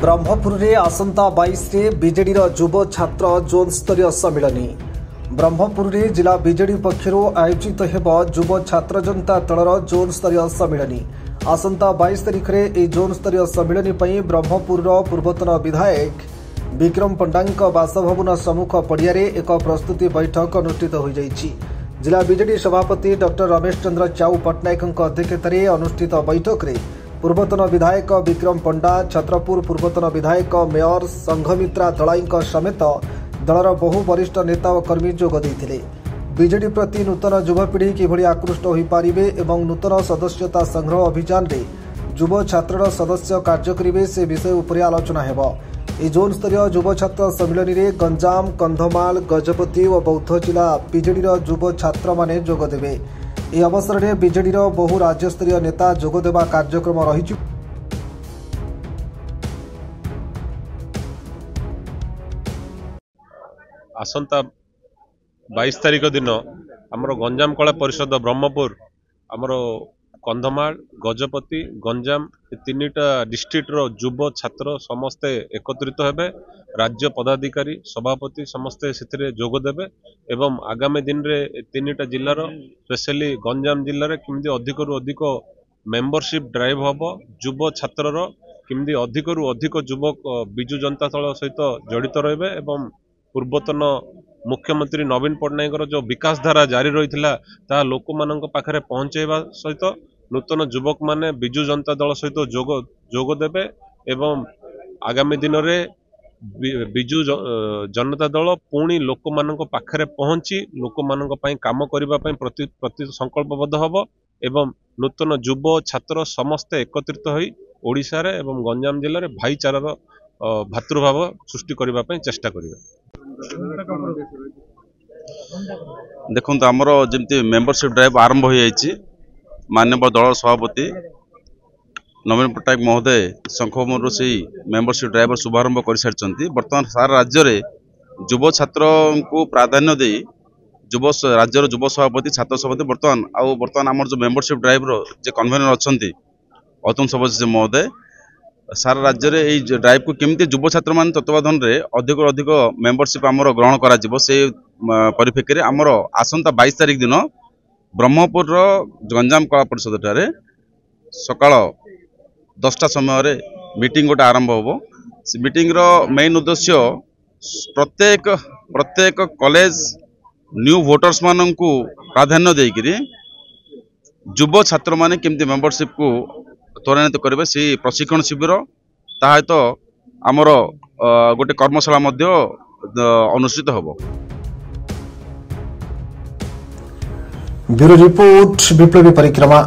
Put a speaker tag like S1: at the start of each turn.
S1: ब्रह्मपुर रे आसंता 22 रे बीजेडी युव छात्र जोन स्तरीय सम्मिलनी। ब्रह्मपुर रे जिला बीजेडी पक्षर आयोजित हेब युव छात्र जनता दलर जोन स्तरीय सम्मिलनी। आसंता 22 तारिख रे ए जोन स्तरीय सम्मिलनी पई ब्रह्मपुर पूर्वतन विधायक विक्रम पंडांक बासभवन सम्मुख पड़िया एक प्रस्तुति बैठक अनुष्ठित हो जाइछि। जिला बीजेडी सभापति डॉक्टर रमेश चंद्र चाऊ पट्टनायक अध्यक्षतार अनुष्ठित बैठक रे पूर्वतन विधायक विक्रम पंडा, छत्रपुर पूर्वतन विधायक मेयर संघमित्रा दलाई समेत दलर बहु वरिष्ठ नेता और कर्मी जोग देइथिले। बीजेडी प्रति नूतन युवपीढ़ी किभली आकृष्ट हो पारिबे एवं नूतन सदस्यता संग्रह अभियान रे युव छात्र सदस्य कार्य करिवे से विषय उपरे आलोचना हेब। ए जोन स्तरीय युव छात्र सम्मिलन रे गंजाम, कंधमाल, गजपति और बौद्ध जिला बीजेडी युव छात्र माने जोग देबे। ए अवसर में बीजेडी बहु राज्यस्तरीय नेता जोगदेवा कार्यक्रम रही।
S2: आसंता 22 तारिख दिन आमर गंजाम कला परिषद ब्रह्मपुर, आमर कंधमाल, गजपति, गंजाम तीनटा डिस्ट्रिक्ट युव छात्र समस्ते एकत्रित हेबे। राज्य पदाधिकारी सभापति समस्ते से जोगदेवे एवं आगामी दिन रे तीनटा जिलार स्पेशली गंजाम जिले में किमती अधिक रु अधिक मेंबरशिप ड्राइव हम युव छात्र किमती अधिक रु अधिक युवक विजु जनता दल सहित जड़ित रहे एवं पूर्वतन मुख्यमंत्री नवीन पट्टनायक जो विकास धारा जारी रही ता लोक मान पाखे पहुंचेवा सहित नूतन युवक माने विजु जनता दल सहित जोगदेवे एवं आगामी दिन में विजु जनता दल पुणी लोक मान पाखे पहुंची लोक मान काम करने प्रति संकल्पबद्ध हम एवं नूतन युव छात्र समस्ते एकत्रित होई ओडिशा रे एवं गंजाम जिले में भाईचारार भातृभाव सृष्टि करने चेष्टा करिवे।
S3: देखो आमर जमी मेंबरशिप ड्राइव आरंभ हो जाइए। माननीय दल सभापति नवीन पट्टनायक महोदय शंखमूर से मेंबरशिप ड्राइव शुभारंभ कर सारी। बर्तमान सारा राज्य में युव छात्र को प्राधान्य दे युव राज्यर युव सभापति छात्र सभापति बर्तमान आम जो मेंबरशिप ड्राइव जो कन्वेनर अच्छा अतुल सबज महोदय सारा राज्य में यही ड्राइव को केमती युव छात्र मान तत्वाधान में अधिक अधिक मेंबरशिप आमर ग्रहण कर परिप्रेक्षी आमर आसंता 22 तारिख दिन ब्रह्मपुर गंजाम कला परिषद ठारे सकाळ 10टा समय मीटिंग गोटे आरंभ हम। से मीटिंग रो मेन उद्देश्य प्रत्येक कॉलेज न्यू वोटर्स मान को प्राधान्य देकरी युव छात्र माने केमती मेंबरशिप को त्वरान्वित करेंगे से प्रशिक्षण शिविर ताहित आमर गोटे कर्मशाला अनुष्ठित हम।
S1: ब्यूरो रिपोर्ट विप्लवी परिक्रमा।